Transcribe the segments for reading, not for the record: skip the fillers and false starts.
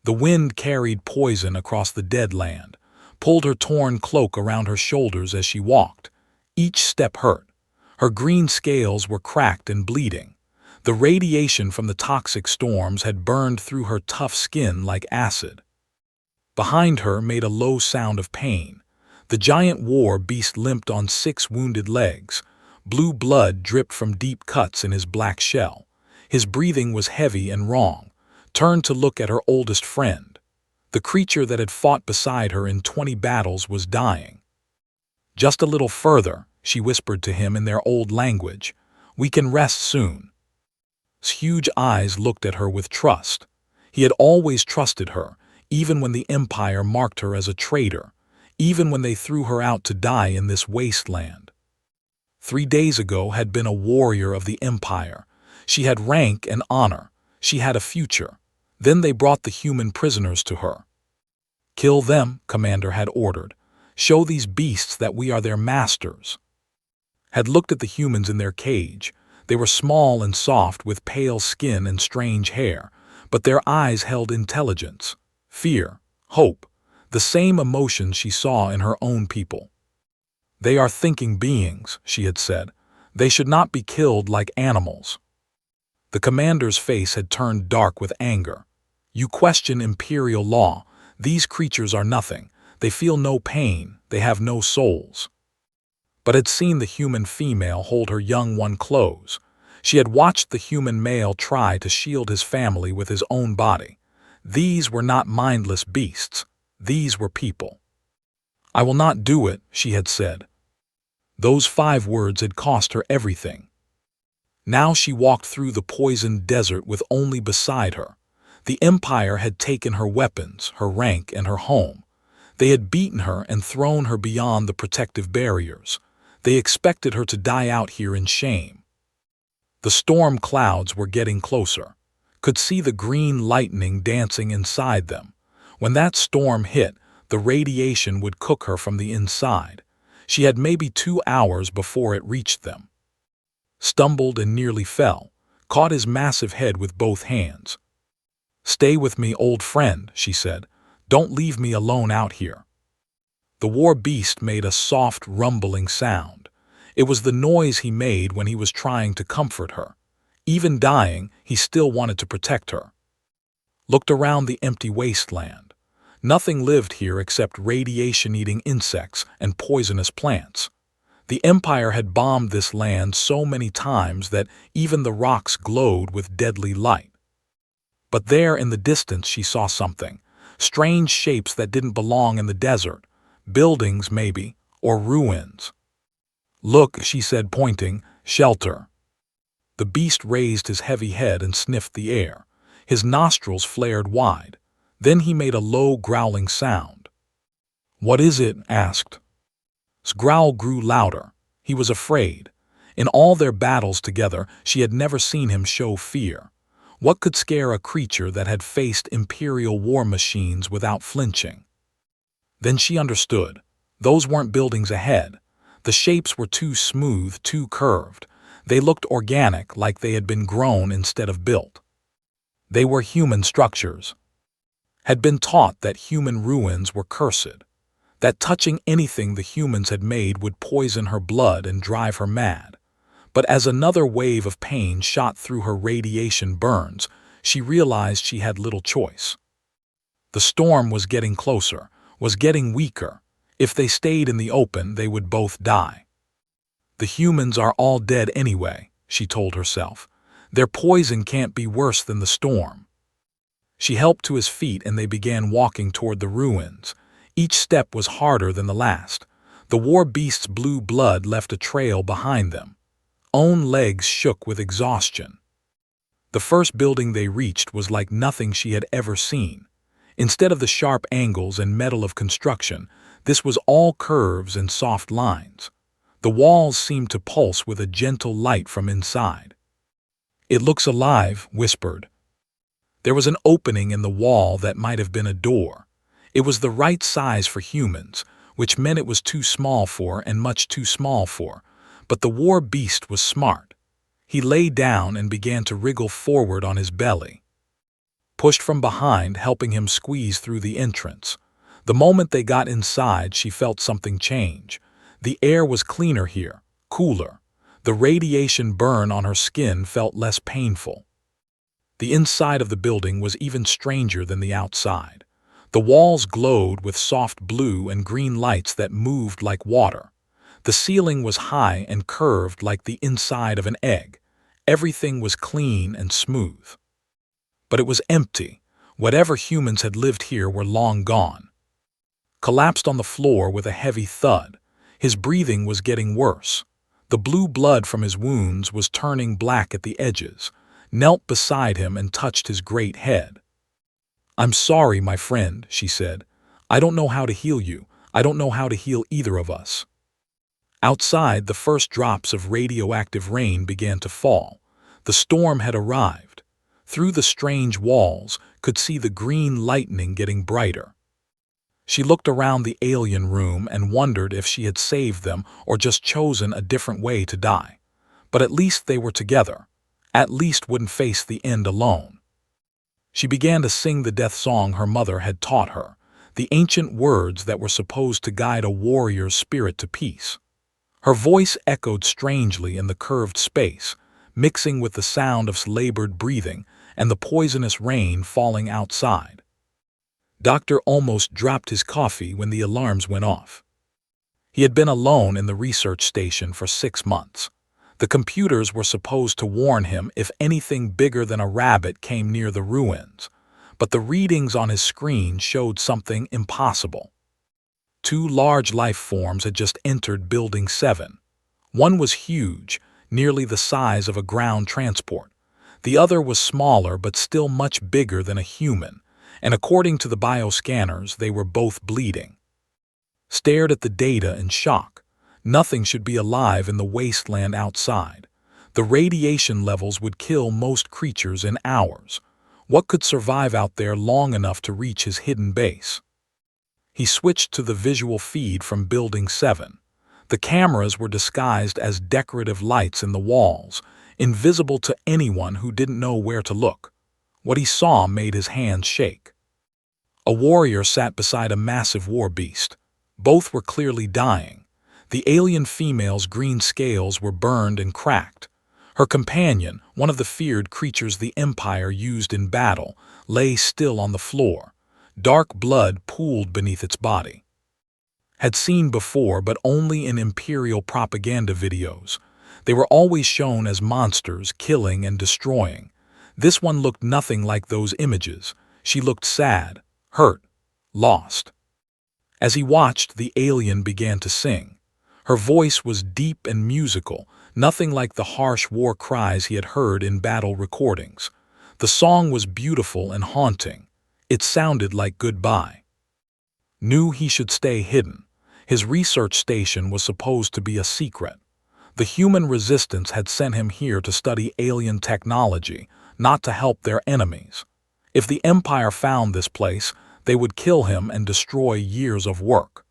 The wind carried poison across the dead land, pulled her torn cloak around her shoulders as she walked. Each step hurt. Her green scales were cracked and bleeding. The radiation from the toxic storms had burned through her tough skin like acid. Behind her made a low sound of pain. The giant war beast limped on 6 wounded legs. Blue blood dripped from deep cuts in his black shell. His breathing was heavy and wrong. Turned to look at her oldest friend. The creature that had fought beside her in 20 battles was dying. "Just a little further," she whispered to him in their old language. "We can rest soon." His huge eyes looked at her with trust. He had always trusted her, even when the Empire marked her as a traitor, even when they threw her out to die in this wasteland. 3 days ago had been a warrior of the Empire. She had rank and honor. She had a future. Then they brought the human prisoners to her. "Kill them," Commander had ordered. "Show these beasts that we are their masters." Had looked at the humans in their cage. They were small and soft with pale skin and strange hair, but their eyes held intelligence, fear, hope, the same emotions she saw in her own people. "They are thinking beings," she had said. "They should not be killed like animals." The commander's face had turned dark with anger. "You question imperial law. These creatures are nothing. They feel no pain. They have no souls." But had seen the human female hold her young one close. She had watched the human male try to shield his family with his own body. These were not mindless beasts. These were people. "I will not do it," she had said. Those 5 words had cost her everything. Now she walked through the poisoned desert with only beside her. The Empire had taken her weapons, her rank, and her home. They had beaten her and thrown her beyond the protective barriers. They expected her to die out here in shame. The storm clouds were getting closer. Could see the green lightning dancing inside them. When that storm hit, the radiation would cook her from the inside. She had maybe 2 hours before it reached them. Stumbled and nearly fell, caught his massive head with both hands. "Stay with me, old friend," she said. "Don't leave me alone out here." The war beast made a soft, rumbling sound. It was the noise he made when he was trying to comfort her. Even dying, he still wanted to protect her. Looked around the empty wasteland. Nothing lived here except radiation-eating insects and poisonous plants. The Empire had bombed this land so many times that even the rocks glowed with deadly light. But there in the distance she saw something. Strange shapes that didn't belong in the desert. Buildings, maybe, or ruins. "Look," she said, pointing, "shelter." The beast raised his heavy head and sniffed the air. His nostrils flared wide. Then he made a low, growling sound. "What is it?" asked. His growl grew louder. He was afraid. In all their battles together, she had never seen him show fear. What could scare a creature that had faced imperial war machines without flinching? Then she understood. Those weren't buildings ahead. The shapes were too smooth, too curved. They looked organic, like they had been grown instead of built. They were human structures. Had been taught that human ruins were cursed, that touching anything the humans had made would poison her blood and drive her mad. But as another wave of pain shot through her radiation burns, she realized she had little choice. The storm was getting closer, was getting weaker. If they stayed in the open, they would both die. "The humans are all dead anyway," she told herself. "Their poison can't be worse than the storm." She helped to his feet and they began walking toward the ruins. Each step was harder than the last. The war beast's blue blood left a trail behind them. Own legs shook with exhaustion. The first building they reached was like nothing she had ever seen. Instead of the sharp angles and metal of construction, this was all curves and soft lines. The walls seemed to pulse with a gentle light from inside. "It looks alive," whispered. There was an opening in the wall that might have been a door. It was the right size for humans, which meant it was too small for and much too small for. But the war beast was smart. He lay down and began to wriggle forward on his belly. pushed from behind, helping him squeeze through the entrance. The moment they got inside, she felt something change. The air was cleaner here, cooler. The radiation burn on her skin felt less painful. The inside of the building was even stranger than the outside. The walls glowed with soft blue and green lights that moved like water. The ceiling was high and curved like the inside of an egg. Everything was clean and smooth. But it was empty. Whatever humans had lived here were long gone. Collapsed on the floor with a heavy thud. His breathing was getting worse. The blue blood from his wounds was turning black at the edges. Knelt beside him and touched his great head. "I'm sorry, my friend," she said. "I don't know how to heal you. I don't know how to heal either of us." Outside, the first drops of radioactive rain began to fall. The storm had arrived. Through the strange walls, could see the green lightning getting brighter. She looked around the alien room and wondered if she had saved them or just chosen a different way to die. But at least they were together. At least wouldn't face the end alone. She began to sing the death song her mother had taught her, the ancient words that were supposed to guide a warrior's spirit to peace. Her voice echoed strangely in the curved space, mixing with the sound of labored breathing and the poisonous rain falling outside. Doctor almost dropped his coffee when the alarms went off. He had been alone in the research station for 6 months. The computers were supposed to warn him if anything bigger than a rabbit came near the ruins, but the readings on his screen showed something impossible. 2 large life forms had just entered Building 7. One was huge, nearly the size of a ground transport. The other was smaller but still much bigger than a human, and according to the bioscanners, they were both bleeding. Stared at the data in shock. Nothing should be alive in the wasteland outside. The radiation levels would kill most creatures in hours. What could survive out there long enough to reach his hidden base? He switched to the visual feed from Building 7. The cameras were disguised as decorative lights in the walls, invisible to anyone who didn't know where to look. What he saw made his hands shake. A warrior sat beside a massive war beast. Both were clearly dying. The alien female's green scales were burned and cracked. Her companion, one of the feared creatures the Empire used in battle, lay still on the floor. Dark blood pooled beneath its body. Had seen before, but only in Imperial propaganda videos. They were always shown as monsters, killing and destroying. This one looked nothing like those images. She looked sad, hurt, lost. As he watched, the alien began to sing. Her voice was deep and musical, nothing like the harsh war cries he had heard in battle recordings. The song was beautiful and haunting. It sounded like goodbye. Knew he should stay hidden. His research station was supposed to be a secret. The human resistance had sent him here to study alien technology, not to help their enemies. If the Empire found this place, they would kill him and destroy years of work.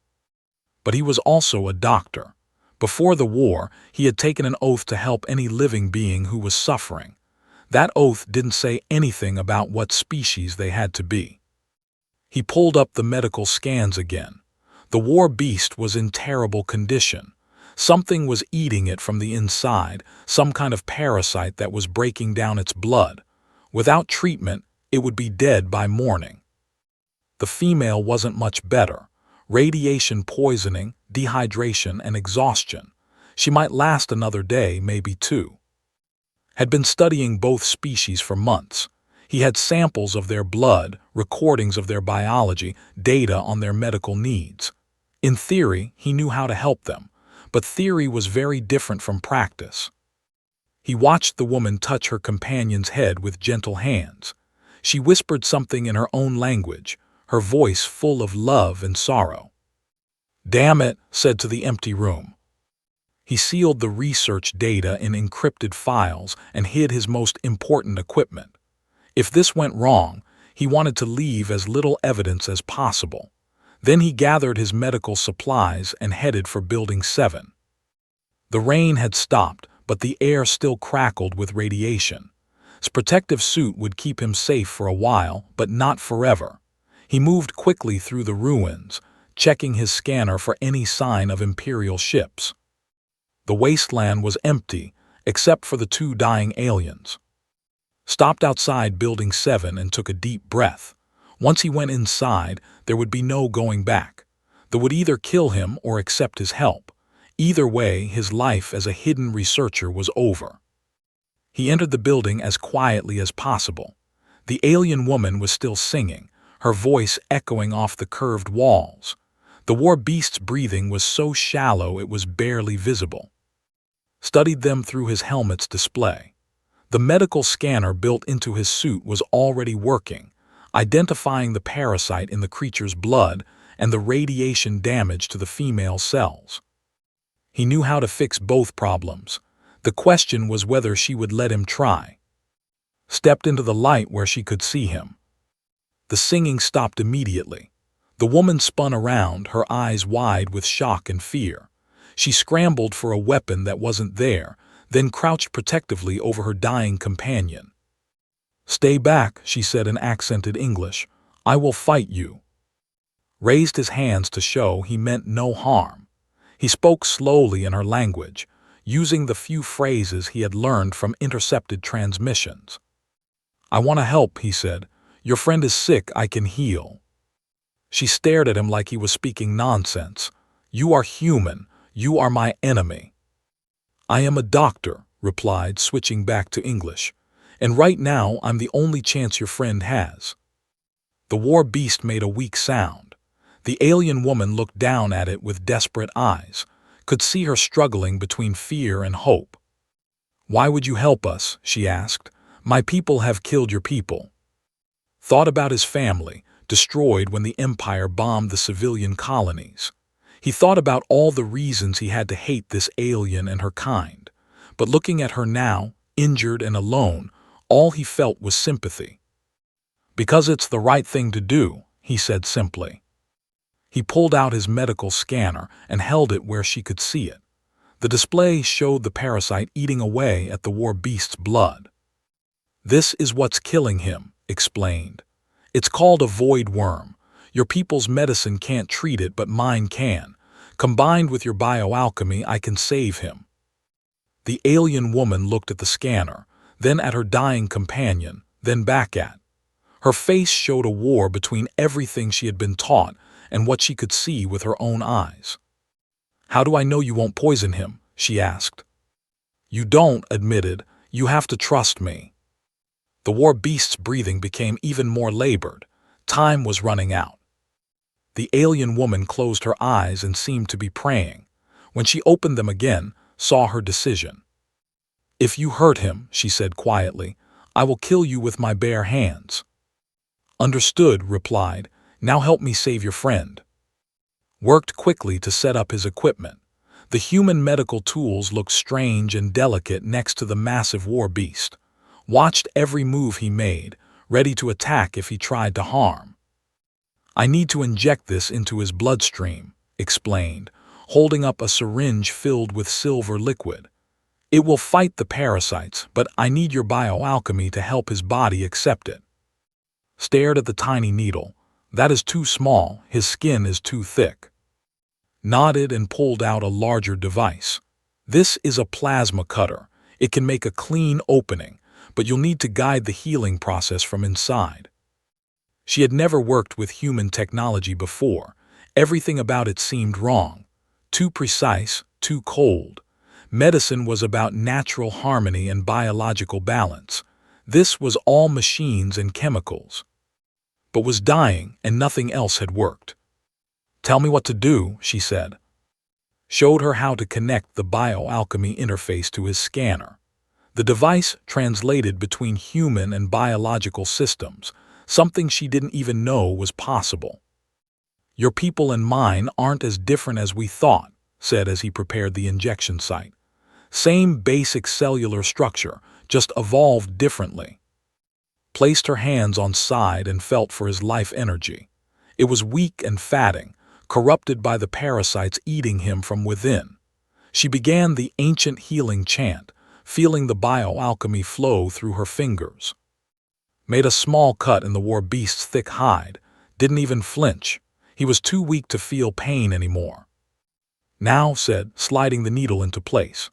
But he was also a doctor. Before the war, he had taken an oath to help any living being who was suffering. That oath didn't say anything about what species they had to be. He pulled up the medical scans again. The war beast was in terrible condition. Something was eating it from the inside, some kind of parasite that was breaking down its blood. Without treatment, it would be dead by morning. The female wasn't much better. Radiation poisoning, dehydration, and exhaustion. She might last another day, maybe 2. Had been studying both species for months. He had samples of their blood, recordings of their biology, data on their medical needs. In theory, he knew how to help them, but theory was very different from practice. He watched the woman touch her companion's head with gentle hands. She whispered something in her own language, her voice full of love and sorrow. "Damn it," said to the empty room. He sealed the research data in encrypted files and hid his most important equipment. If this went wrong, he wanted to leave as little evidence as possible. Then he gathered his medical supplies and headed for Building 7. The rain had stopped, but the air still crackled with radiation. His protective suit would keep him safe for a while, but not forever. He moved quickly through the ruins, checking his scanner for any sign of Imperial ships. The wasteland was empty, except for the two dying aliens. Stopped outside Building 7 and took a deep breath. Once he went inside, there would be no going back. They would either kill him or accept his help. Either way, his life as a hidden researcher was over. He entered the building as quietly as possible. The alien woman was still singing, her voice echoing off the curved walls. The war beast's breathing was so shallow it was barely visible. Studied them through his helmet's display. The medical scanner built into his suit was already working, identifying the parasite in the creature's blood and the radiation damage to the female cells. He knew how to fix both problems. The question was whether she would let him try. Stepped into the light where she could see him. The singing stopped immediately. The woman spun around, her eyes wide with shock and fear. She scrambled for a weapon that wasn't there, then crouched protectively over her dying companion. "Stay back," she said in accented English. "I will fight you." Raised his hands to show he meant no harm. He spoke slowly in her language, using the few phrases he had learned from intercepted transmissions. "I want to help," he said. "Your friend is sick, I can heal." She stared at him like he was speaking nonsense. "You are human. You are my enemy." "I am a doctor," replied, switching back to English. "And right now I'm the only chance your friend has." The war beast made a weak sound. The alien woman looked down at it with desperate eyes, could see her struggling between fear and hope. "Why would you help us?" she asked. "My people have killed your people." Thought about his family, destroyed when the Empire bombed the civilian colonies. He thought about all the reasons he had to hate this alien and her kind. But looking at her now, injured and alone, all he felt was sympathy. "Because it's the right thing to do," he said simply. He pulled out his medical scanner and held it where she could see it. The display showed the parasite eating away at the war beast's blood. "This is what's killing him," explained. "It's called a void worm. Your people's medicine can't treat it, but mine can. Combined with your bioalchemy, I can save him." The alien woman looked at the scanner, then at her dying companion, then back at. Her face showed a war between everything she had been taught and what she could see with her own eyes. "How do I know you won't poison him?" she asked. "You don't," admitted. "You have to trust me." The war beast's breathing became even more labored. Time was running out. The alien woman closed her eyes and seemed to be praying. When she opened them again, saw her decision. "If you hurt him," she said quietly, "I will kill you with my bare hands." "Understood," replied. "Now help me save your friend." Worked quickly to set up his equipment. The human medical tools looked strange and delicate next to the massive war beast. Watched every move he made, ready to attack if he tried to harm. "I need to inject this into his bloodstream," explained, holding up a syringe filled with silver liquid. "It will fight the parasites, but I need your bioalchemy to help his body accept it." Stared at the tiny needle. "That is too small, his skin is too thick." Nodded and pulled out a larger device. "This is a plasma cutter. It can make a clean opening, but you'll need to guide the healing process from inside." She had never worked with human technology before. Everything about it seemed wrong. Too precise, too cold. Medicine was about natural harmony and biological balance. This was all machines and chemicals. But was dying, and nothing else had worked. "Tell me what to do," she said. Showed her how to connect the bioalchemy interface to his scanner. The device translated between human and biological systems, something she didn't even know was possible. "Your people and mine aren't as different as we thought," said as he prepared the injection site. "Same basic cellular structure, just evolved differently." Placed her hands on side and felt for his life energy. It was weak and fatting, corrupted by the parasites eating him from within. She began the ancient healing chant, feeling the bioalchemy flow through her fingers. Made a small cut in the war beast's thick hide, didn't even flinch. He was too weak to feel pain anymore. Now, said, sliding the needle into place.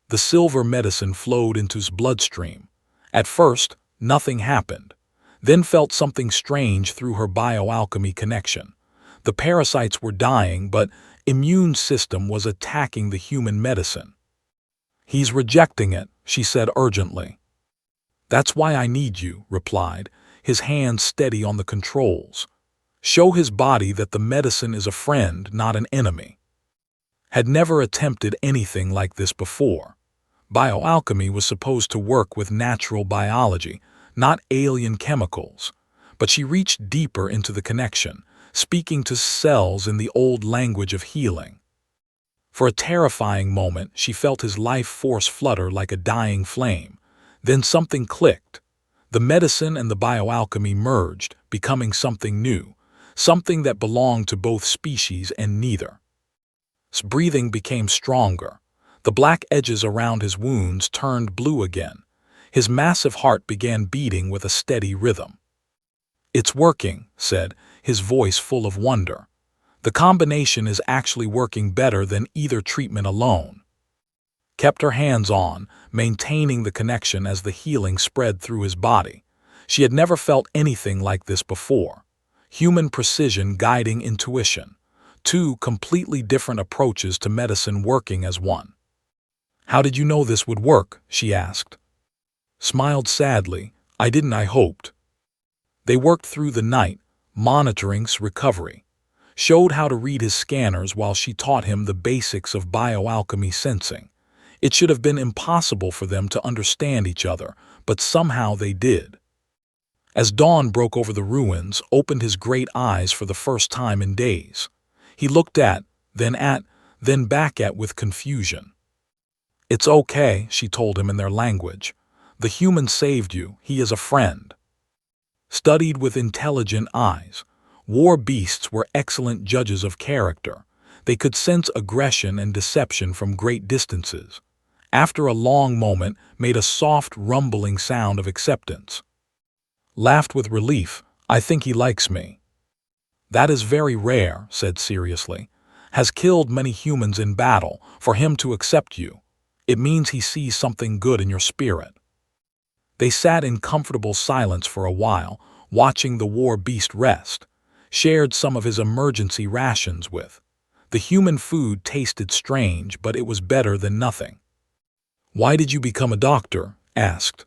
The silver medicine flowed into his bloodstream. At first, nothing happened, then felt something strange through her bioalchemy connection. The parasites were dying, but immune system was attacking the human medicine. He's rejecting it, she said urgently. That's why I need you, replied, his hands steady on the controls. Show his body that the medicine is a friend, not an enemy. Had never attempted anything like this before. Bioalchemy was supposed to work with natural biology, not alien chemicals, but she reached deeper into the connection, speaking to cells in the old language of healing. For a terrifying moment, she felt his life force flutter like a dying flame. Then something clicked. The medicine and the bioalchemy merged, becoming something new, something that belonged to both species and neither. His breathing became stronger. The black edges around his wounds turned blue again. His massive heart began beating with a steady rhythm. It's working, said, his voice full of wonder. The combination is actually working better than either treatment alone. Kept her hands on, maintaining the connection as the healing spread through his body. She had never felt anything like this before. Human precision guiding intuition. Two completely different approaches to medicine working as one. How did you know this would work? She asked. Smiled sadly. I hoped. They worked through the night, monitoring his recovery. Showed how to read his scanners while she taught him the basics of bioalchemy sensing. It should have been impossible for them to understand each other, but somehow they did. As dawn broke over the ruins, opened his great eyes for the first time in days. He looked then back at with confusion. It's okay, she told him in their language. The human saved you, he is a friend. Studied with intelligent eyes. War beasts were excellent judges of character. They could sense aggression and deception from great distances. After a long moment, made a soft, rumbling sound of acceptance. Laughed with relief. I think he likes me. That is very rare, said seriously. Has killed many humans in battle. For him to accept you, it means he sees something good in your spirit. They sat in comfortable silence for a while, watching the war beast rest. Shared some of his emergency rations with. The human food tasted strange, but it was better than nothing. Why did you become a doctor? Asked.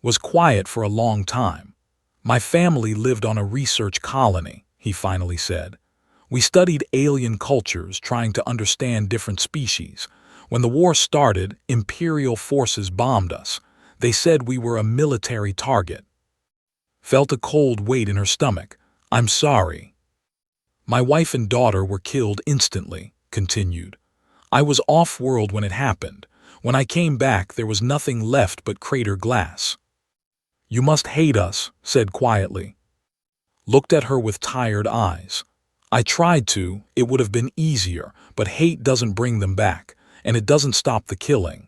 Was quiet for a long time. My family lived on a research colony, he finally said. We studied alien cultures, trying to understand different species. When the war started, imperial forces bombed us. They said we were a military target. Felt a cold weight in her stomach. I'm sorry. My wife and daughter were killed instantly, continued. I was off-world when it happened. When I came back, there was nothing left but crater glass. You must hate us, said quietly. Looked at her with tired eyes. I tried to, it would have been easier, but hate doesn't bring them back, and it doesn't stop the killing.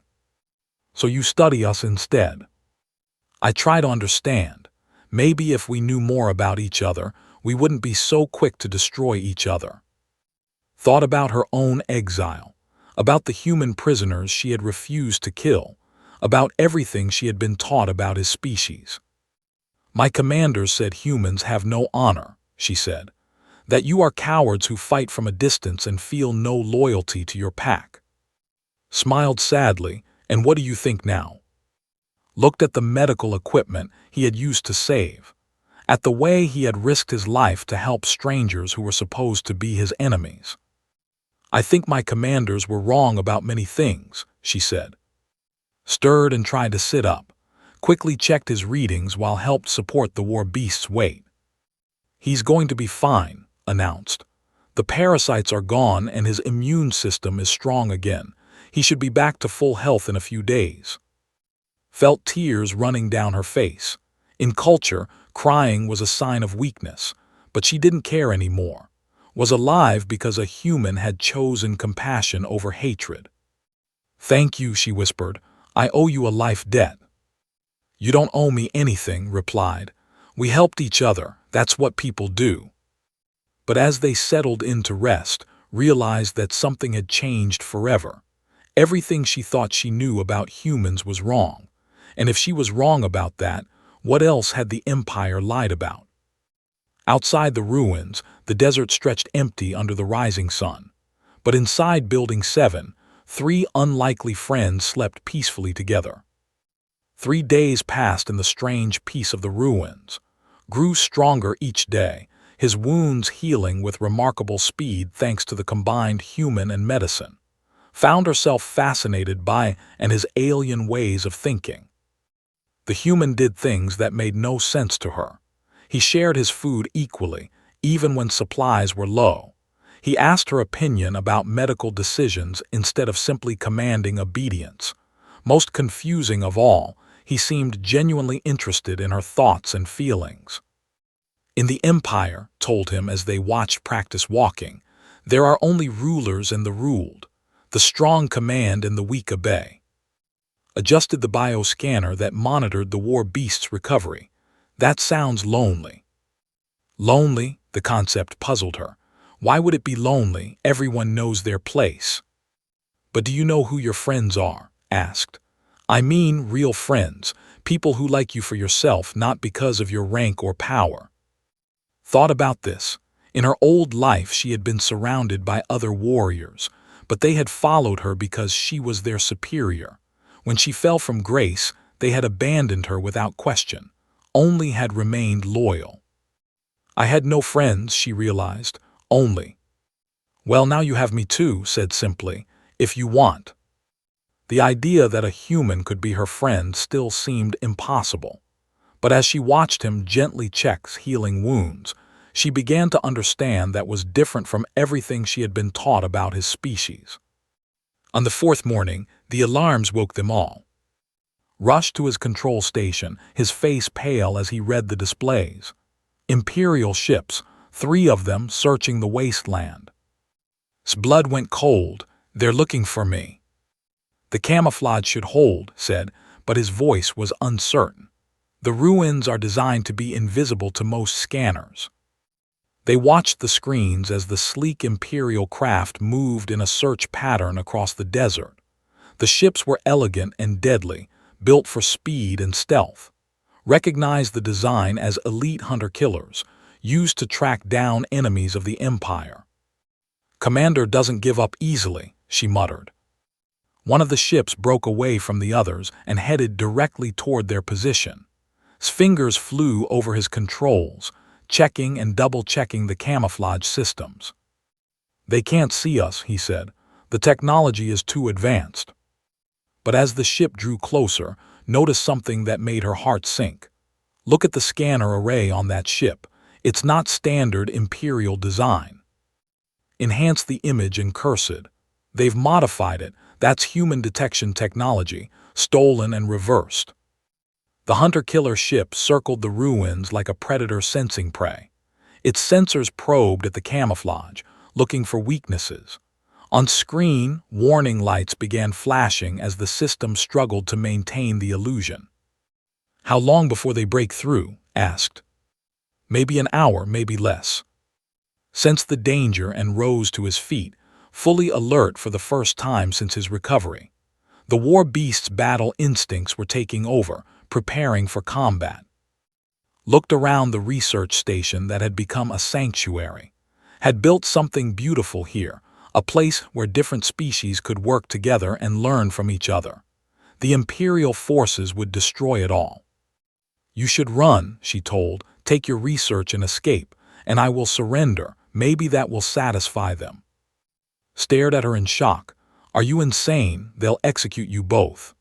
So you study us instead. I try to understand. Maybe if we knew more about each other, we wouldn't be so quick to destroy each other. Thought about her own exile, about the human prisoners she had refused to kill, about everything she had been taught about his species. My commanders said humans have no honor, she said, that you are cowards who fight from a distance and feel no loyalty to your pack. Smiled sadly, and what do you think now? Looked at the medical equipment he had used to save, at the way he had risked his life to help strangers who were supposed to be his enemies. I think my commanders were wrong about many things, she said. Stirred and tried to sit up, quickly checked his readings while helped support the war beast's weight. He's going to be fine, announced. The parasites are gone and his immune system is strong again. He should be back to full health in a few days. Felt tears running down her face. In culture, crying was a sign of weakness, but she didn't care anymore. Was alive because a human had chosen compassion over hatred. Thank you, she whispered. I owe you a life debt." "You don't owe me anything," replied. "We helped each other, that's what people do." But as they settled in to rest, realized that something had changed forever. Everything she thought she knew about humans was wrong. And if she was wrong about that, what else had the Empire lied about? Outside the ruins, the desert stretched empty under the rising sun. But inside Building 7, 3 unlikely friends slept peacefully together. 3 days passed in the strange peace of the ruins. Grew stronger each day, his wounds healing with remarkable speed thanks to the combined human and medicine. Found herself fascinated by his alien ways of thinking. The human did things that made no sense to her. He shared his food equally, even when supplies were low. He asked her opinion about medical decisions instead of simply commanding obedience. Most confusing of all, he seemed genuinely interested in her thoughts and feelings. "In the Empire," told him as they watched practice walking, "there are only rulers and the ruled. The strong command and the weak obey." Adjusted the bioscanner that monitored the war beast's recovery. "That sounds lonely." Lonely, the concept puzzled her. Why would it be lonely? Everyone knows their place. "But do you know who your friends are?" asked. "I mean real friends, people who like you for yourself, not because of your rank or power." Thought about this. In her old life she had been surrounded by other warriors, but they had followed her because she was their superior. When she fell from grace, they had abandoned her without question, only had remained loyal. "I had no friends," she realized, "only." "Well, now you have me too," said simply, "if you want." The idea that a human could be her friend still seemed impossible. But as she watched him gently check healing wounds, she began to understand that was different from everything she had been taught about his species. On the 4th morning, the alarms woke them all. Rushed to his control station, his face pale as he read the displays. Imperial ships, 3 of them searching the wasteland. His blood went cold. "They're looking for me." "The camouflage should hold," said, but his voice was uncertain. "The ruins are designed to be invisible to most scanners." They watched the screens as the sleek Imperial craft moved in a search pattern across the desert. The ships were elegant and deadly, built for speed and stealth. Recognized the design as elite hunter-killers, used to track down enemies of the Empire. "Commander doesn't give up easily," she muttered. One of the ships broke away from the others and headed directly toward their position. His fingers flew over his controls, checking and double-checking the camouflage systems. "They can't see us," he said. "The technology is too advanced." But as the ship drew closer, noticed something that made her heart sink. "Look at the scanner array on that ship. It's not standard Imperial design. Enhance the image and cursed. They've modified it. That's human detection technology, stolen and reversed." The hunter-killer ship circled the ruins like a predator sensing prey. Its sensors probed at the camouflage, looking for weaknesses. On screen, warning lights began flashing as the system struggled to maintain the illusion. "How long before they break through?" asked. "Maybe an hour, maybe less." Sensed the danger and rose to his feet, fully alert for the first time since his recovery. The war beast's battle instincts were taking over, preparing for combat. Looked around the research station that had become a sanctuary. Had built something beautiful here, a place where different species could work together and learn from each other. The Imperial forces would destroy it all. "You should run," she told, "take your research and escape, and I will surrender. Maybe that will satisfy them." Stared at her in shock. "Are you insane? They'll execute you both."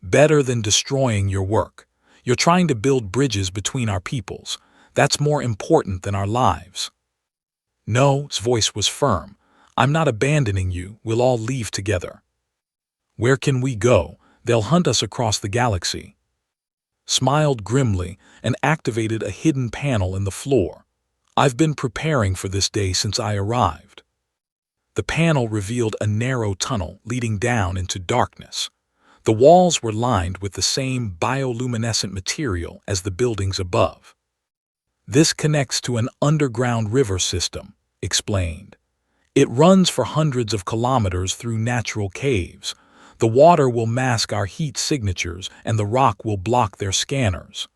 "Better than destroying your work. You're trying to build bridges between our peoples. That's more important than our lives." "No," his voice was firm. "I'm not abandoning you. We'll all leave together." "Where can we go? They'll hunt us across the galaxy." Smiled grimly and activated a hidden panel in the floor. "I've been preparing for this day since I arrived." The panel revealed a narrow tunnel leading down into darkness. The walls were lined with the same bioluminescent material as the buildings above. This connects to an underground river system, explained. It runs for hundreds of kilometers through natural caves. The water will mask our heat signatures and the rock will block their scanners.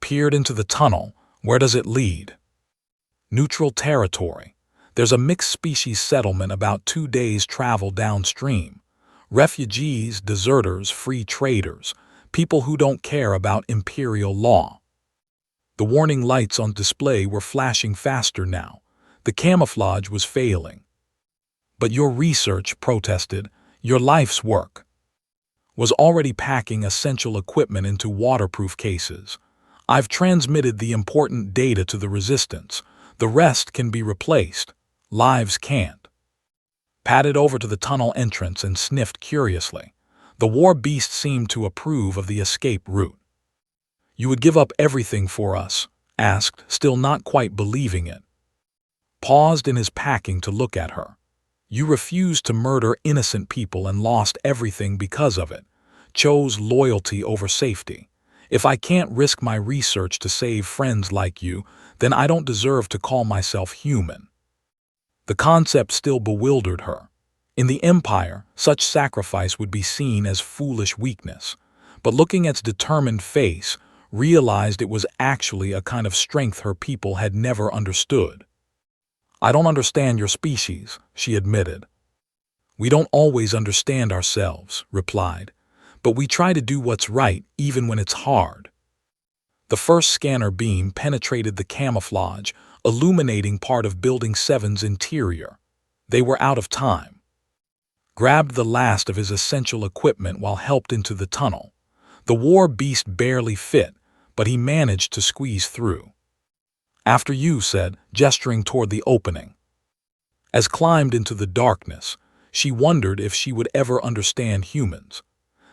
Peered into the tunnel. Where does it lead? Neutral territory. There's a mixed species settlement about 2 days' travel downstream. Refugees, deserters, free traders, people who don't care about imperial law. The warning lights on display were flashing faster now. The camouflage was failing. But your research, protested, your life's work, was already packing essential equipment into waterproof cases. I've transmitted the important data to the resistance. The rest can be replaced. Lives can't. Padded over to the tunnel entrance and sniffed curiously. The war beast seemed to approve of the escape route. You would give up everything for us? Asked, still not quite believing it. Paused in his packing to look at her. You refused to murder innocent people and lost everything because of it. Chose loyalty over safety. If I can't risk my research to save friends like you, then I don't deserve to call myself human. The concept still bewildered her. In the Empire, such sacrifice would be seen as foolish weakness, but looking at its determined face, realized it was actually a kind of strength her people had never understood. I don't understand your species, she admitted. We don't always understand ourselves, replied, but we try to do what's right even when it's hard. The first scanner beam penetrated the camouflage, illuminating part of Building 7's interior. They were out of time. Grabbed the last of his essential equipment while helped into the tunnel. The war beast barely fit, but he managed to squeeze through. After you, said, gesturing toward the opening. As climbed into the darkness, she wondered if she would ever understand humans.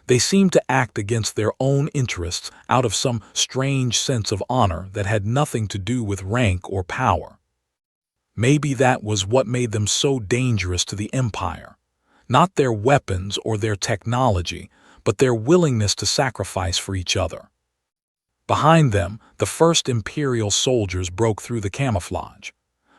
They seemed to act against their own interests out of some strange sense of honor that had nothing to do with rank or power. Maybe that was what made them so dangerous to the Empire. Not their weapons or their technology, but their willingness to sacrifice for each other. Behind them, the first Imperial soldiers broke through the camouflage.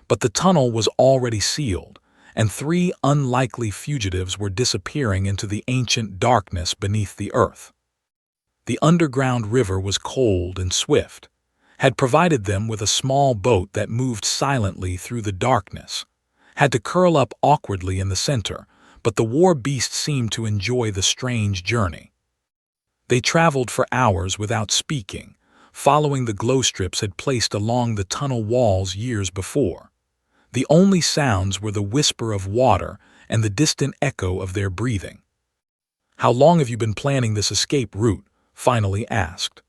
But the tunnel was already sealed, and 3 unlikely fugitives were disappearing into the ancient darkness beneath the earth. The underground river was cold and swift, had provided them with a small boat that moved silently through the darkness, had to curl up awkwardly in the center, but the war beast seemed to enjoy the strange journey. They traveled for hours without speaking, following the glow strips had placed along the tunnel walls years before. The only sounds were the whisper of water and the distant echo of their breathing. How long have you been planning this escape route? Finally asked.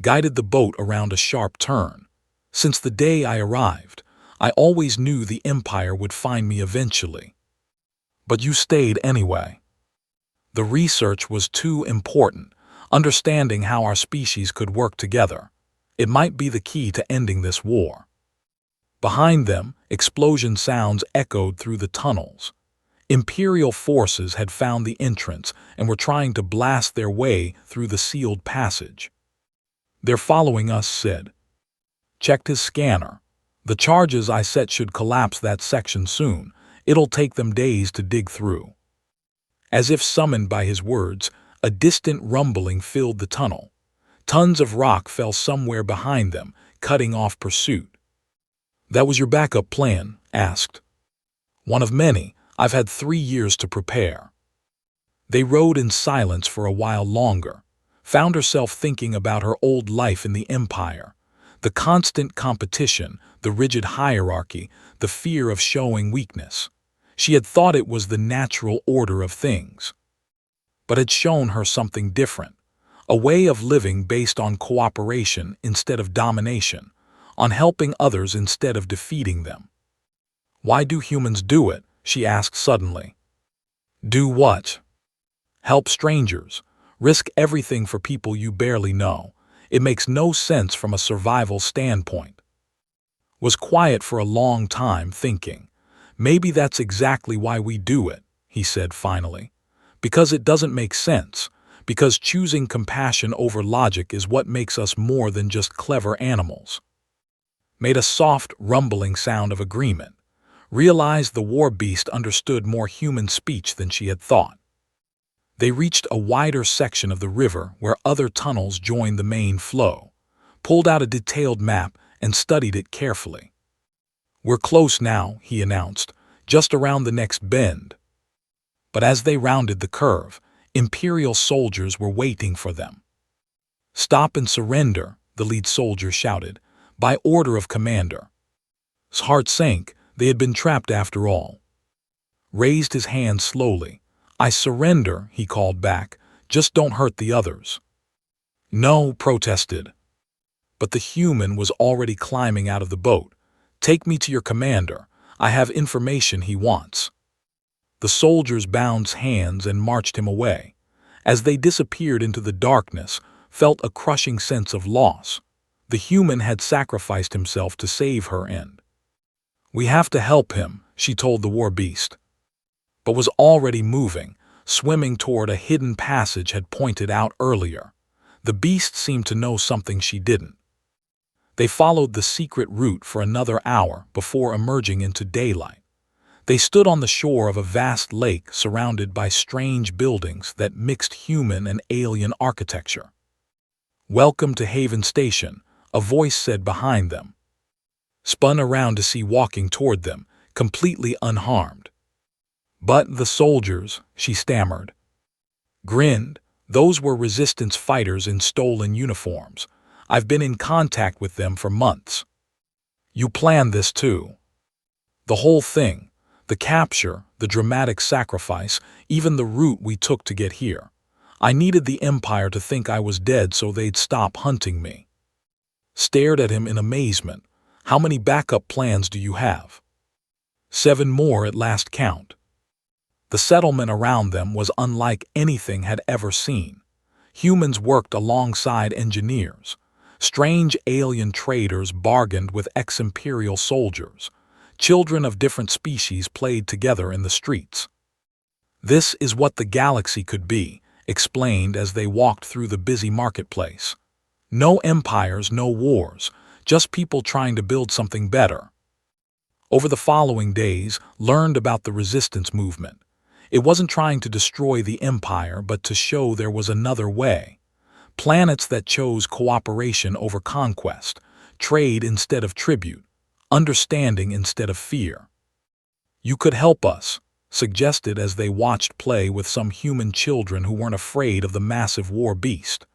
Guided the boat around a sharp turn. Since the day I arrived, I always knew the Empire would find me eventually. But you stayed anyway. The research was too important, understanding how our species could work together. It might be the key to ending this war. Behind them, explosion sounds echoed through the tunnels. Imperial forces had found the entrance and were trying to blast their way through the sealed passage. They're following us, said. Checked his scanner. The charges I set should collapse that section soon. It'll take them days to dig through. As if summoned by his words, a distant rumbling filled the tunnel. Tons of rock fell somewhere behind them, cutting off pursuit. That was your backup plan? Asked. One of many. I've had 3 years to prepare. They rode in silence for a while longer, found herself thinking about her old life in the Empire, the constant competition, the rigid hierarchy, the fear of showing weakness. She had thought it was the natural order of things, but had shown her something different, a way of living based on cooperation instead of domination, on helping others instead of defeating them. Why do humans do it? She asked suddenly. Do what? Help strangers. Risk everything for people you barely know. It makes no sense from a survival standpoint. Was quiet for a long time, thinking. Maybe that's exactly why we do it, he said finally. Because it doesn't make sense. Because choosing compassion over logic is what makes us more than just clever animals. Made a soft, rumbling sound of agreement. Realized the war beast understood more human speech than she had thought. They reached a wider section of the river where other tunnels joined the main flow, pulled out a detailed map and studied it carefully. "We're close now," he announced, "just around the next bend." But as they rounded the curve, Imperial soldiers were waiting for them. "Stop and surrender," the lead soldier shouted, "by order of commander." His heart sank. They had been trapped after all. Raised his hand slowly. "I surrender," he called back. "Just don't hurt the others." "No," protested. But the human was already climbing out of the boat. "Take me to your commander. I have information he wants." The soldiers bound his hands and marched him away. As they disappeared into the darkness, felt a crushing sense of loss. The human had sacrificed himself to save her end. "We have to help him," she told the war beast, but was already moving, swimming toward a hidden passage had pointed out earlier. The beast seemed to know something she didn't. They followed the secret route for another hour before emerging into daylight. They stood on the shore of a vast lake surrounded by strange buildings that mixed human and alien architecture. "Welcome to Haven Station," a voice said behind them. Spun around to see walking toward them, completely unharmed. "But the soldiers," she stammered. Grinned. "Those were resistance fighters in stolen uniforms. I've been in contact with them for months." "You planned this too." "The whole thing. The capture, the dramatic sacrifice, even the route we took to get here. I needed the Empire to think I was dead so they'd stop hunting me." Stared at him in amazement. "How many backup plans do you have?" 7 more at last count. The settlement around them was unlike anything had ever seen. Humans worked alongside engineers. Strange alien traders bargained with ex-imperial soldiers. Children of different species played together in the streets. "This is what the galaxy could be," explained as they walked through the busy marketplace. "No empires, no wars, just people trying to build something better." Over the following days, learned about the resistance movement. It wasn't trying to destroy the Empire, but to show there was another way. Planets that chose cooperation over conquest, trade instead of tribute, understanding instead of fear. "You could help us," suggested as they watched play with some human children who weren't afraid of the massive war beast.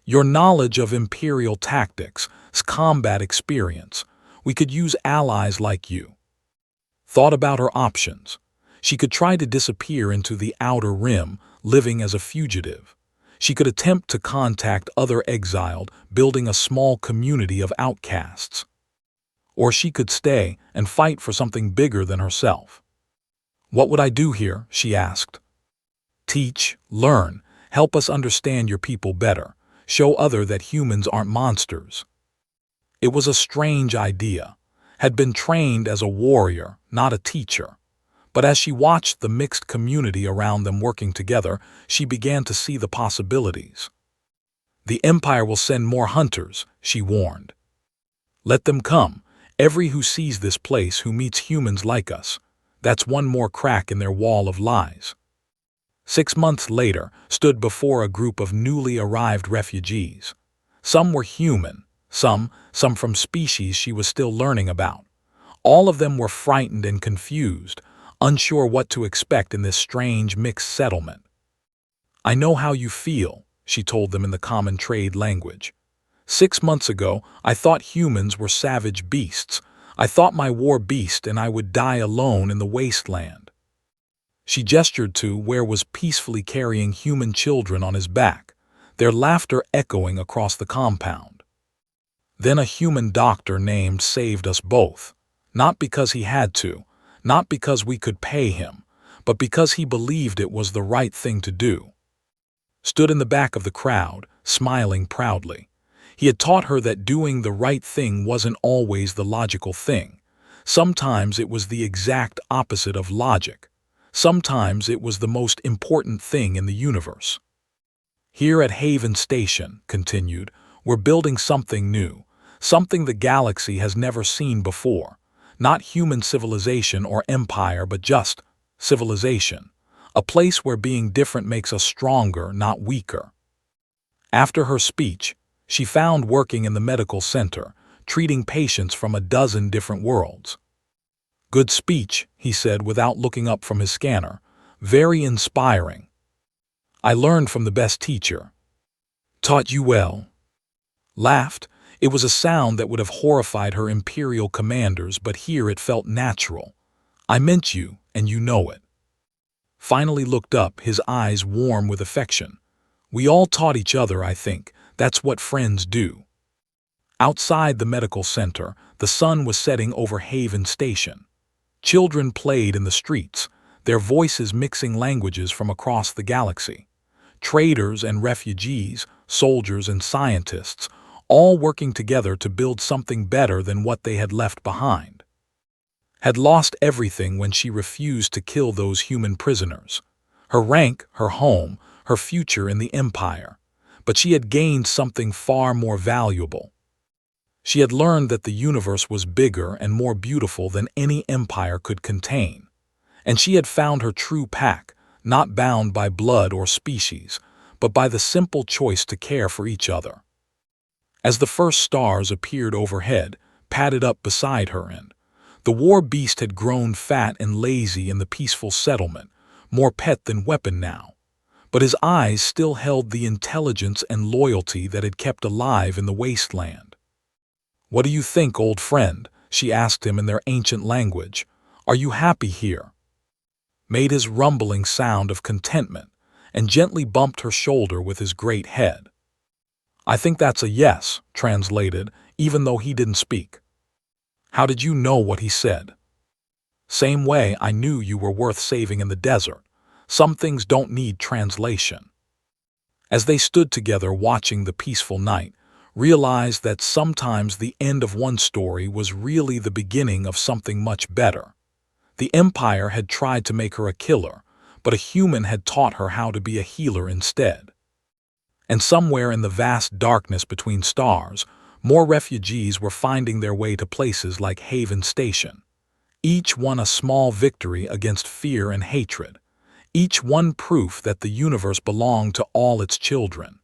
"Your knowledge of Imperial tactics, combat experience. We could use allies like you." Thought about her options. She could try to disappear into the outer rim, living as a fugitive. She could attempt to contact other exiled, building a small community of outcasts. Or she could stay and fight for something bigger than herself. "What would I do here?" she asked. "Teach, learn, help us understand your people better, show others that humans aren't monsters." It was a strange idea. Had been trained as a warrior, not a teacher. But as she watched the mixed community around them working together, she began to see the possibilities. "The Empire will send more hunters," she warned. "Let them come. Every who sees this place who meets humans like us. That's one more crack in their wall of lies." 6 months later, stood before a group of newly arrived refugees. Some were human, some from species she was still learning about. All of them were frightened and confused, unsure what to expect in this strange mixed settlement. "I know how you feel," she told them in the common trade language. 6 months ago, I thought humans were savage beasts. I thought my war beast and I would die alone in the wasteland." She gestured to where was peacefully carrying human children on his back, their laughter echoing across the compound. "Then a human doctor named saved us both. Not because he had to, not because we could pay him, but because he believed it was the right thing to do." Stood in the back of the crowd, smiling proudly. He had taught her that doing the right thing wasn't always the logical thing. Sometimes it was the exact opposite of logic. Sometimes it was the most important thing in the universe. Here at Haven Station, continued, we're building something new, something the galaxy has never seen before. Not human civilization or empire, but just civilization. A place where being different makes us stronger, not weaker. After her speech, she found working in the medical center, treating patients from a dozen different worlds. Good speech, he said without looking up from his scanner. Very inspiring. I learned from the best teacher. Taught you well. Laughed. It was a sound that would have horrified her imperial commanders, but here it felt natural. I meant you, and you know it. Finally looked up, his eyes warm with affection. We all taught each other, I think. That's what friends do. Outside the medical center, the sun was setting over Haven Station. Children played in the streets, their voices mixing languages from across the galaxy. Traders and refugees, soldiers and scientists, all working together to build something better than what they had left behind. Had lost everything when she refused to kill those human prisoners. Her rank, her home, her future in the Empire. But she had gained something far more valuable. She had learned that the universe was bigger and more beautiful than any empire could contain. And she had found her true pack, not bound by blood or species, but by the simple choice to care for each other. As the first stars appeared overhead, padded up beside her, and the war beast had grown fat and lazy in the peaceful settlement, more pet than weapon now. But his eyes still held the intelligence and loyalty that had kept alive in the wasteland. What do you think, old friend? She asked him in their ancient language. Are you happy here? Made his rumbling sound of contentment, and gently bumped her shoulder with his great head. I think that's a yes, translated, even though he didn't speak. How did you know what he said? Same way I knew you were worth saving in the desert. Some things don't need translation. As they stood together watching the peaceful night, realized that sometimes the end of one story was really the beginning of something much better. The Empire had tried to make her a killer, but a human had taught her how to be a healer instead. And somewhere in the vast darkness between stars, more refugees were finding their way to places like Haven Station. Each one a small victory against fear and hatred. Each one proof that the universe belonged to all its children.